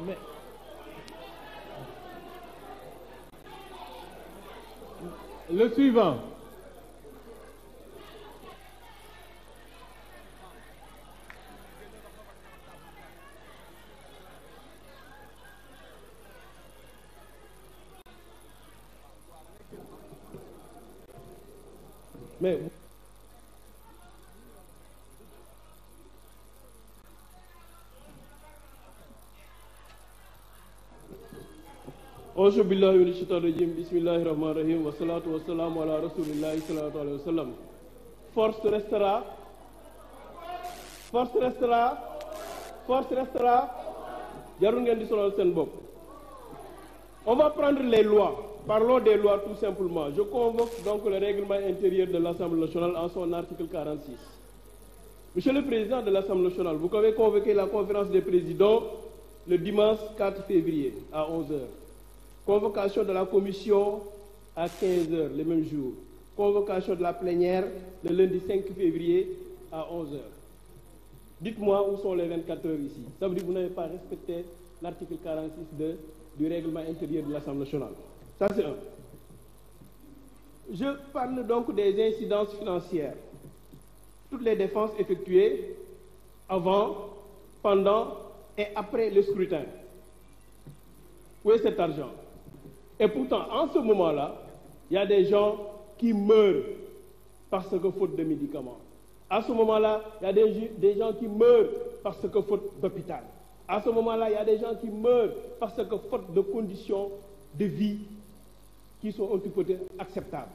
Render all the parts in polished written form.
Mais le suivant. Mais auzu billahi mina shaytaani rajim bismillahi rahmani rahim wa salaatu wa salaamu ala rasulillahi sallallahu alayhi wa sallam. Force restera jarul ngeen di solal seen bopp. On va prendre les lois. Parlons des lois tout simplement. Je convoque donc le règlement intérieur de l'Assemblée nationale en son article 46. Monsieur le Président de l'Assemblée nationale, vous avez convoqué la conférence des présidents le dimanche 4 février à 11 heures. Convocation de la commission à 15 heures le même jour. Convocation de la plénière le lundi 5 février à 11 heures. Dites-moi où sont les 24 heures ici. Ça veut dire que vous n'avez pas respecté l'article 46 du règlement intérieur de l'Assemblée nationale. Ça, c'est un. Je parle donc des incidences financières. Toutes les dépenses effectuées avant, pendant et après le scrutin. Où est cet argent? Et pourtant, en ce moment-là, il y a des gens qui meurent parce que faute de médicaments. À ce moment-là, il y a des gens qui meurent parce que faute d'hôpital. À ce moment-là, il y a des gens qui meurent parce que faute de conditions de vie qui sont un petit peu acceptables.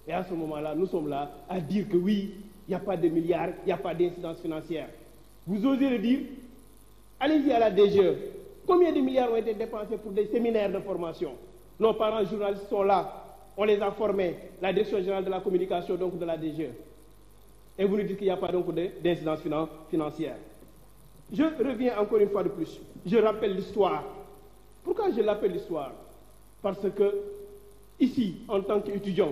Et à ce moment-là, nous sommes là à dire que oui, il n'y a pas de milliards, il n'y a pas d'incidence financière. Vous osez le dire? Allez-y à la DGE. Combien de milliards ont été dépensés pour des séminaires de formation? Nos parents journalistes sont là. On les a formés. La Direction générale de la communication, donc de la DGE. Et vous nous dites qu'il n'y a pas donc d'incidence financière. Je reviens encore une fois de plus. Je rappelle l'histoire. Pourquoi je l'appelle l'histoire? Parce que ici, en tant qu'étudiant,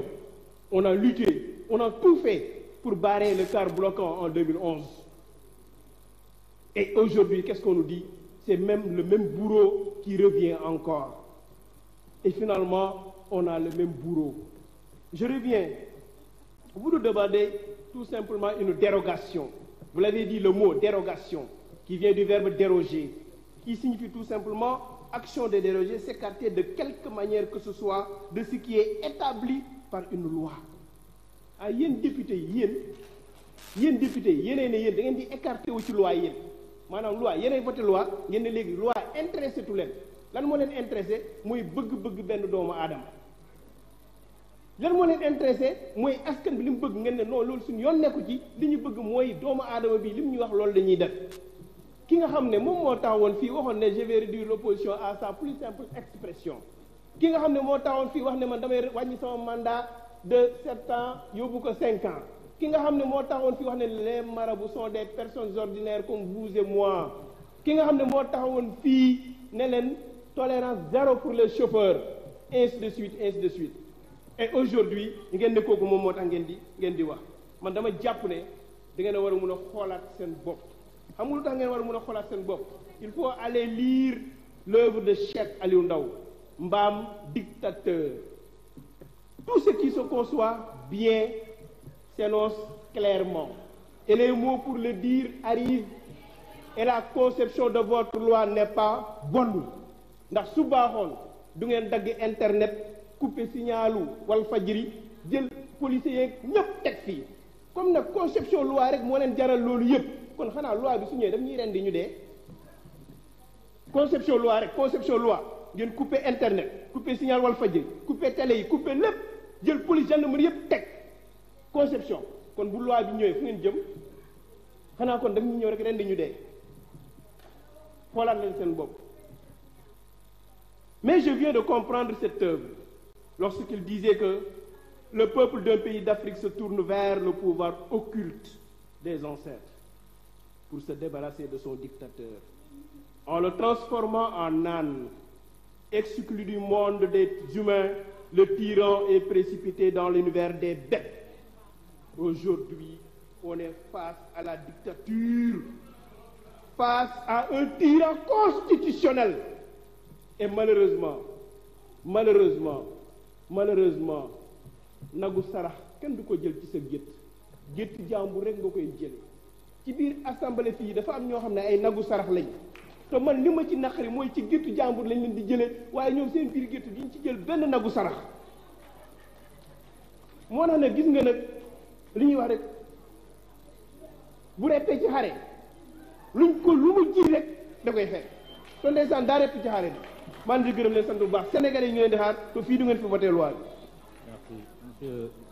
on a lutté, on a tout fait pour barrer le quart bloquant en 2011. Et aujourd'hui, qu'est-ce qu'on nous dit? C'est même le même bourreau qui revient encore. Et finalement, on a le même bourreau. Je reviens. Vous nous demandez tout simplement une dérogation. Vous l'avez dit, le mot dérogation, qui vient du verbe déroger, qui signifie tout simplement action de déroger, s'écarter de quelque manière que ce soit de ce qui est établi par une loi. Ah, yéen député yi yéen député yi yéenay ne yéen da ngeen di écarté wu ci loi yéen maanaam loi yéenay voté loi ngeen ne léegi loi intéressé tu leen lan moo leen intéressé mooy bëgg-bëgg benn doomu aadama lan moo leen intéressé mooy askan bi li mu bëgg ngeen ne non loolu suñu yoon nekku ci li ñu bëgg mooy doomu aadama bi li mu ñu wax loolu dañuy def ki nga xam ne moom moo taxawoon fii waxoon ne je vais réduire l'opposition à sa plus simple expression ki nga xam ne moo taxawoon fii wax ne man damay wàññi sama mandat de 7 ans yóbbu ko 5 ans ki nga xam ne moo taxawoon fii wax ne les marabouts sont des personnes ordinaires comme vous et moi ki nga xam ne moo taxawoon fii ne leen tolérance zéro pour les chauffeurs ainsi de suite ainsi de suite et aujourd'hui ngeen ne kooku moom moo tax ngeen di wax man dama jàpp ne da ngeen a war a mun a xoolaat seen bopp xam nga lu tax ngeen war a mun a xoolaat seen bopp il faut aller lire l'œuvre de Cheikh Aliou Ndao Mbam dictateur. Tout ce qui se conçoit bien s'énonce clairement et les mots pour le dire arrivent et la conception de votre loi n'est pas bonne ndax su baaxoon du ngeen dagg internet couper signalu Walfadjri jël policiers yeeg ñëpp teg fii comme nag conception loi rek moo leen jaral loolu yëpp kon xanaa loi bi su ñëwee daf ñuy rendi ñu dee conception loi rek conception loi ngeen couper internet couper signal Walfadjri couper télé yi couper lépp jël police gendarmerie yëpp teg conception kon bu loi bi ñëwee fu ngeen jëm xanaa kon daf ñu ñëw rek rendi ñu dee xoolaat leen seen bopp. Mais je viens de comprendre cette œuvre lorsqu'il disait que le peuple d'un pays d'Afrique se tourne vers le pouvoir occulte des ancêtres pour se débarrasser de son dictateur en le transformant en âne exclu du monde des humains. Le tyran est précipité dans l'univers des bêtes. Aujourd'hui, on est face à la dictature, face à un tyran constitutionnel et malheureusement nagu sarax kenn du ko jël ci sa gétt jàmbur rek nga koy jële ci biir assemblée fii dafa am ñoo xam ne ay nagu sarax lañ te man li ma ci naqari mooy ci géttu jàmbur lañ leen di jëlee waaye ñoom seen biir géttu duñ ci jël benn nagu sarax moo tax nag gis nga nag li ñuy wax rek bu reppee ci xare lu mu ji rek da koy fekk te ndeysaan daa repp ci xare bi maa ngi gërëm leen sant bu baax sénégalais yi ñu leen di xaar te fii du ngeen fi voté loi bi. Merci monsieur.